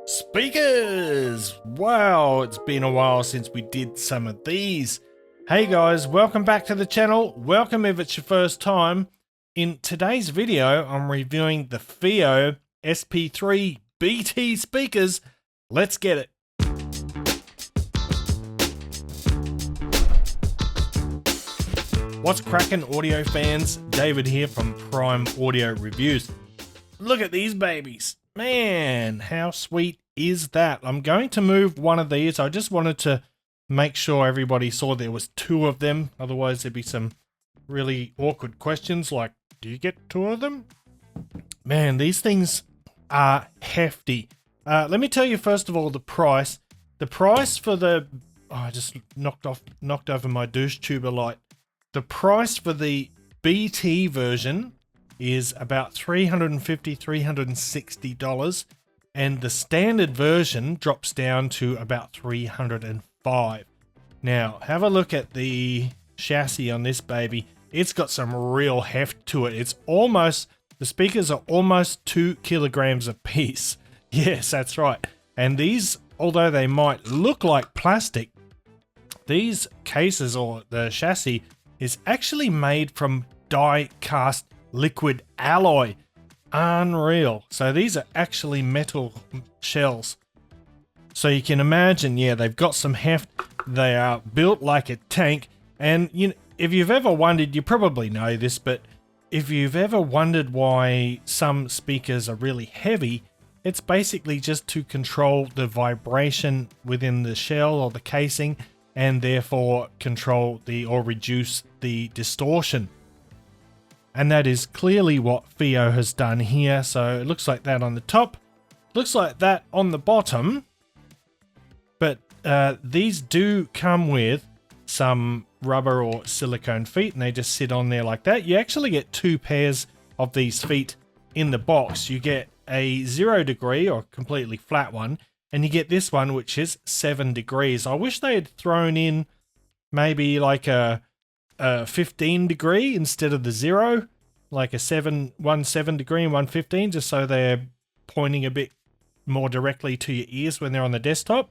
Speakers! Wow, it's been a while since we did some of these. Hey guys, welcome back to the channel. Welcome if it's your first time. In today's video, I'm reviewing the FiiO SP3 BT speakers. Let's get it. What's cracking, audio fans? David here from Prime Audio Reviews. Look at these babies. Man, how sweet is that? I'm going to move one of these. I just wanted to make sure everybody saw there was two of them. Otherwise, there'd be some really awkward questions like, do you get two of them? Man, these things are hefty. Let me tell you first of all the price. The price for the... Oh, I just knocked over my douche tuber light. The price for the BT version is about $350, $360, and the standard version drops down to about $305. Now, have a look at the chassis on this baby. It's got some real heft to it. It's almost, the speakers are almost 2 kilograms a piece. Yes, that's right. And these, although they might look like plastic, these cases or the chassis is actually made from die-cast liquid alloy. Unreal. So these are actually metal shells. So you can imagine, yeah, they've got some heft. They are built like a tank. And you know, if you've ever wondered, you probably know this, but if you've ever wondered why some speakers are really heavy, it's basically just to control the vibration within the shell or the casing, and therefore control the or reduce the distortion. And that is clearly what FiiO has done here. So it looks like that on the top, looks like that on the bottom. But these do come with some rubber or silicone feet, and they just sit on there like that. You actually get two pairs of these feet in the box. You get a 0 degree or completely flat one, and you get this one, which is 7 degrees. I wish they had thrown in maybe like a 15 degree instead of the 0, like one 7 degree and one 15, just so they're pointing a bit more directly to your ears when they're on the desktop.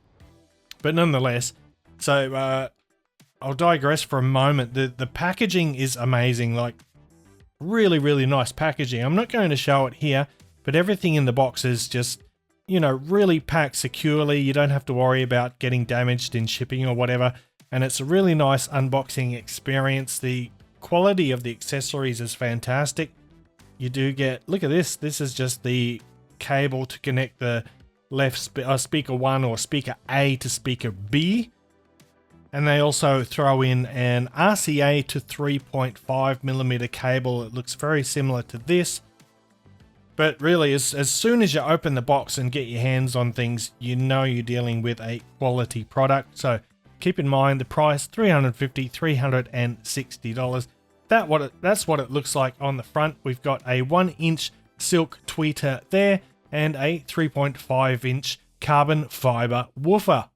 But nonetheless, so I'll digress for a moment. The packaging is amazing, like really, really nice packaging. I'm not going to show it here, but everything in the box is just, you know, really packed securely. You don't have to worry about getting damaged in shipping or whatever. And it's a really nice unboxing experience. The quality of the accessories is fantastic. You do get, look at this. This is just the cable to connect the left speaker 1 or speaker A to speaker B. And they also throw in an RCA to 3.5mm cable. It looks very similar to this. But really, as soon as you open the box and get your hands on things, you know you're dealing with a quality product. So keep in mind the price, $350, $360. That's what it looks like on the front. We've got a 1-inch silk tweeter there and a 3.5-inch carbon fiber woofer.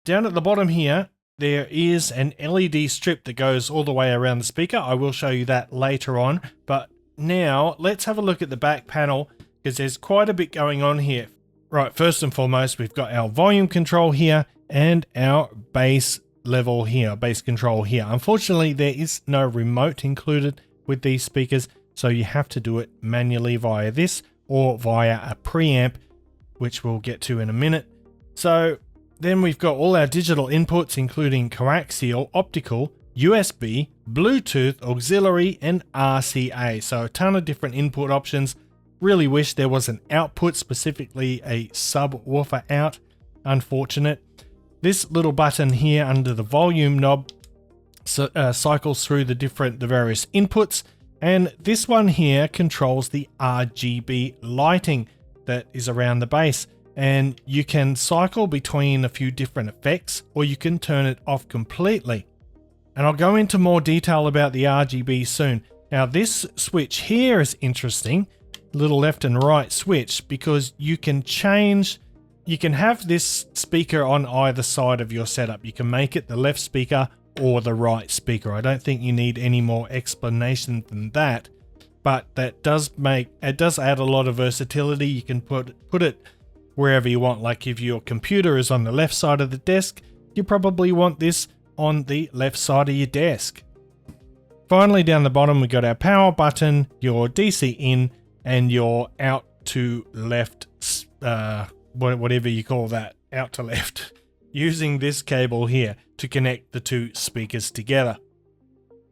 Down at the bottom here, there is an LED strip that goes all the way around the speaker. I will show you that later on, but now let's have a look at the back panel, because there's quite a bit going on here. Right, first and foremost, we've got our volume control here and our bass level here, bass control here. Unfortunately, there is no remote included with these speakers, so you have to do it manually via this or via a preamp, which we'll get to in a minute. So then we've got all our digital inputs, including coaxial, optical, USB, Bluetooth, auxiliary, and RCA. So a ton of different input options. Really wish there was an output, specifically a subwoofer out. Unfortunate. This little button here under the volume knob cycles through the various inputs, and this one here controls the RGB lighting that is around the base. And you can cycle between a few different effects, or you can turn it off completely. And I'll go into more detail about the RGB soon. Now this switch here is interesting, little left and right switch, because you can have this speaker on either side of your setup. You can make it the left speaker or the right speaker. I don't think you need any more explanation than that, but that does add a lot of versatility. You can put it wherever you want. Like if your computer is on the left side of the desk, you probably want this on the left side of your desk. Finally, down the bottom, we got our power button, your DC in, and your out to left, whatever you call that, out to left, using this cable here to connect the two speakers together.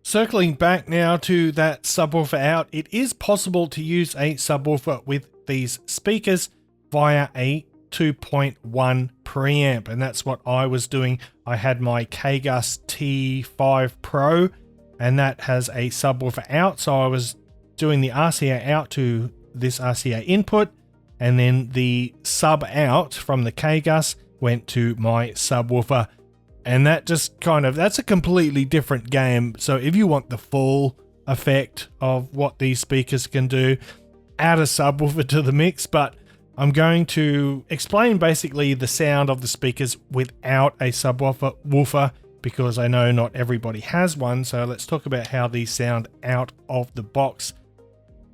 Circling back now to that subwoofer out, it is possible to use a subwoofer with these speakers via a 2.1 preamp, and that's what I was doing. I had my K-Gus T5 Pro, and that has a subwoofer out, so I was doing the RCA out to this RCA input, and then the sub out from the K-Gus went to my subwoofer. And that just that's a completely different game. So if you want the full effect of what these speakers can do, add a subwoofer to the mix. But I'm going to explain basically the sound of the speakers without a subwoofer, because I know not everybody has one. So let's talk about how these sound out of the box.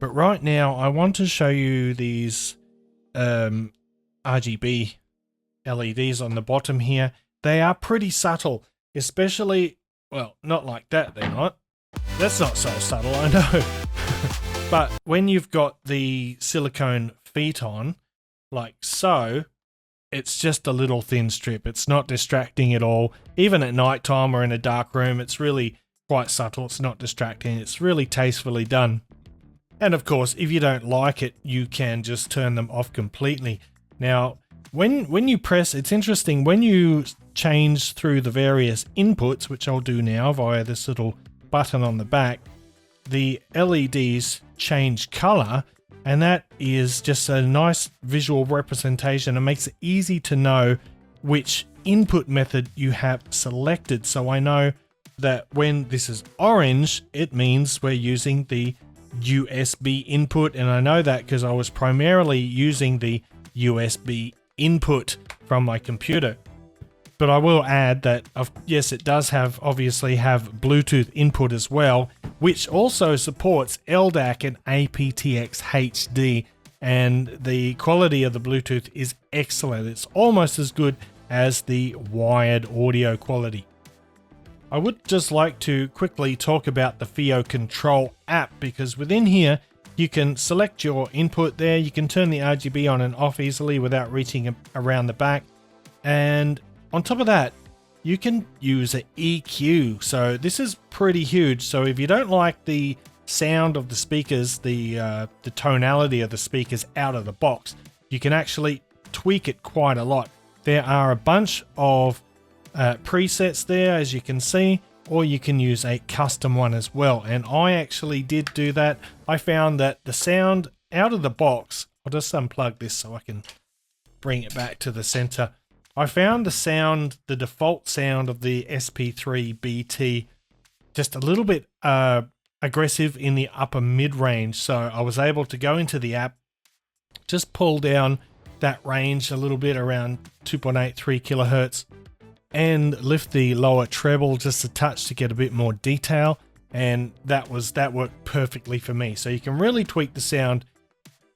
But right now I want to show you these RGB LEDs on the bottom here. They are pretty subtle, especially, well, not like that, they're not. That's not so subtle, I know. But when you've got the silicone feet on, like so, it's just a little thin strip. It's not distracting at all. Even at night time or in a dark room, it's really quite subtle. It's not distracting. It's really tastefully done. And of course, if you don't like it, you can just turn them off completely. Now, when you press, it's interesting, when you change through the various inputs, which I'll do now via this little button on the back, the LEDs change color, and that is just a nice visual representation. It makes it easy to know which input method you have selected. So I know that when this is orange, it means we're using the USB input, and I know that because I was primarily using the USB input from my computer. But I will add that, yes, it does obviously have Bluetooth input as well, which also supports LDAC and aptX HD, and the quality of the Bluetooth is excellent. It's almost as good as the wired audio quality. I would just like to quickly talk about the FiiO Control app, because within here you can select your input there. You can turn the RGB on and off easily without reaching around the back. And on top of that, you can use an EQ. So this is pretty huge. So if you don't like the sound of the speakers, the tonality of the speakers out of the box, you can actually tweak it quite a lot. There are a bunch of presets there, as you can see, or you can use a custom one as well. And I actually did do that. I found that the sound out of the box, I'll just unplug this so I can bring it back to the center. I found the default sound of the SP3 BT just a little bit aggressive in the upper mid-range. So I was able to go into the app, just pull down that range a little bit around 2.83 kilohertz, and lift the lower treble just a touch to get a bit more detail, and that worked perfectly for me. So you can really tweak the sound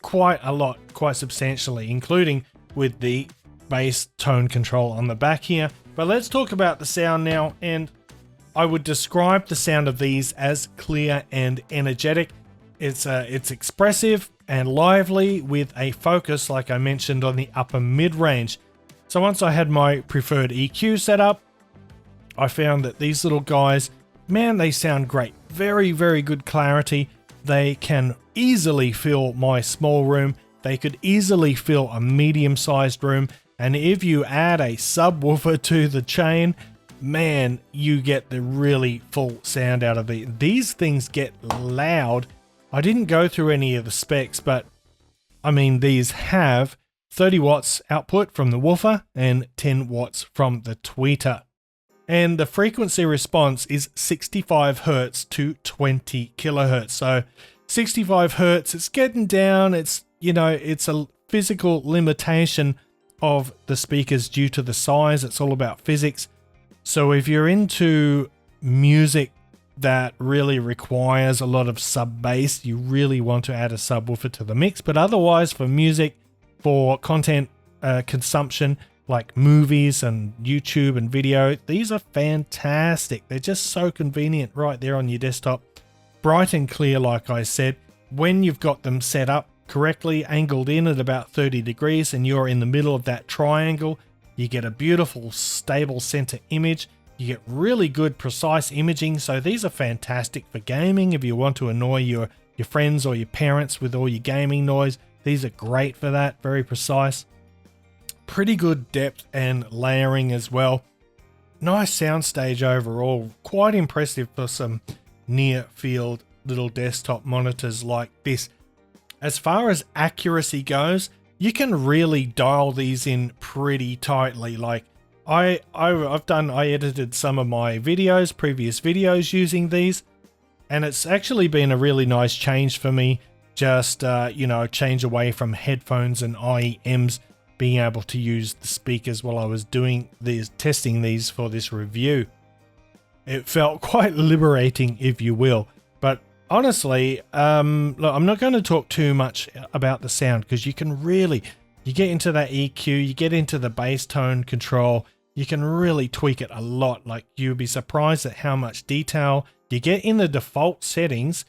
quite a lot, quite substantially, including with the bass tone control on the back here. But let's talk about the sound now, and I would describe the sound of these as clear and energetic. It's expressive and lively with a focus, like I mentioned, on the upper mid-range. So once I had my preferred EQ set up, I found that these little guys, man, they sound great. Very, very good clarity. They can easily fill my small room. They could easily fill a medium-sized room. And if you add a subwoofer to the chain, man, you get the really full sound out of it. These things get loud. I didn't go through any of the specs, but I mean, these have 30 watts output from the woofer and 10 watts from the tweeter. And the frequency response is 65 hertz to 20 kilohertz. So 65 hertz, it's getting down. It's, it's a physical limitation of the speakers due to the size. It's all about physics. So if you're into music that really requires a lot of sub bass, you really want to add a subwoofer to the mix. But otherwise, for music, for content consumption like movies and YouTube and video. These are fantastic. They're just so convenient right there on your desktop. Bright and clear, like I said. When you've got them set up correctly, angled in at about 30 degrees, and you're in the middle of that triangle, you get a beautiful stable center image. You get really good precise imaging. So these are fantastic for gaming. If you want to annoy your friends or your parents with all your gaming noise, these are great for that. Very precise. Pretty good depth and layering as well. Nice soundstage overall. Quite impressive for some near field little desktop monitors like this. As far as accuracy goes, you can really dial these in pretty tightly. Like I edited some of my previous videos using these, and it's actually been a really nice change for me. Just change away from headphones and IEMs, being able to use the speakers while I was testing these for this review. It felt quite liberating, if you will. But honestly, look, I'm not going to talk too much about the sound, because you get into that EQ, you get into the bass tone control, you can really tweak it a lot. Like, you'll be surprised at how much detail you get in the default settings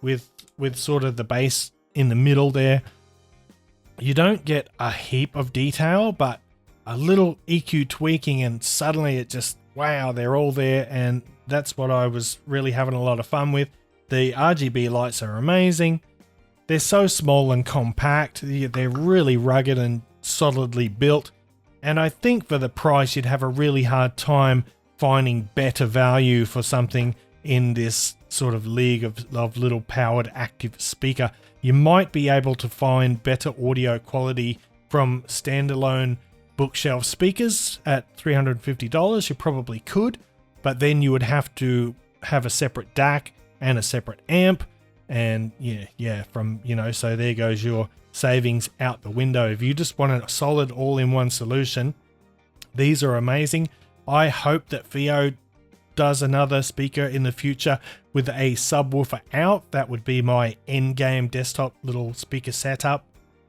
with sort of the bass in the middle there. You don't get a heap of detail, but a little EQ tweaking and suddenly it just, wow, they're all there. And that's what I was really having a lot of fun with. The RGB lights are amazing. They're so small and compact. They're really rugged and solidly built. And I think for the price, you'd have a really hard time finding better value for something in this sort of league of little powered active speaker. You might be able to find better audio quality from standalone bookshelf speakers at $350. You probably could, but then you would have to have a separate DAC and a separate amp, and so there goes your savings out the window. If you just want a solid all-in-one solution, these are amazing. I hope that FiiO does another speaker in the future with a subwoofer out. That would be my end-game desktop little speaker setup.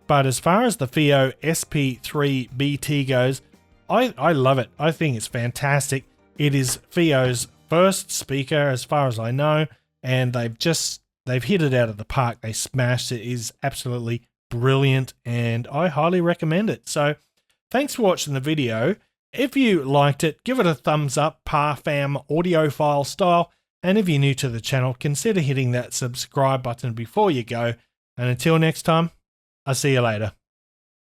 But as far as the FiiO SP3 BT goes, I love it. I think it's fantastic. It is FiiO's first speaker as far as I know, and they've hit it out of the park. They smashed it. It is absolutely brilliant, and I highly recommend it. So thanks for watching the video. If you liked it, give it a thumbs up, ParFam audiophile style. And if you're new to the channel, consider hitting that subscribe button before you go. And until next time, I'll see you later.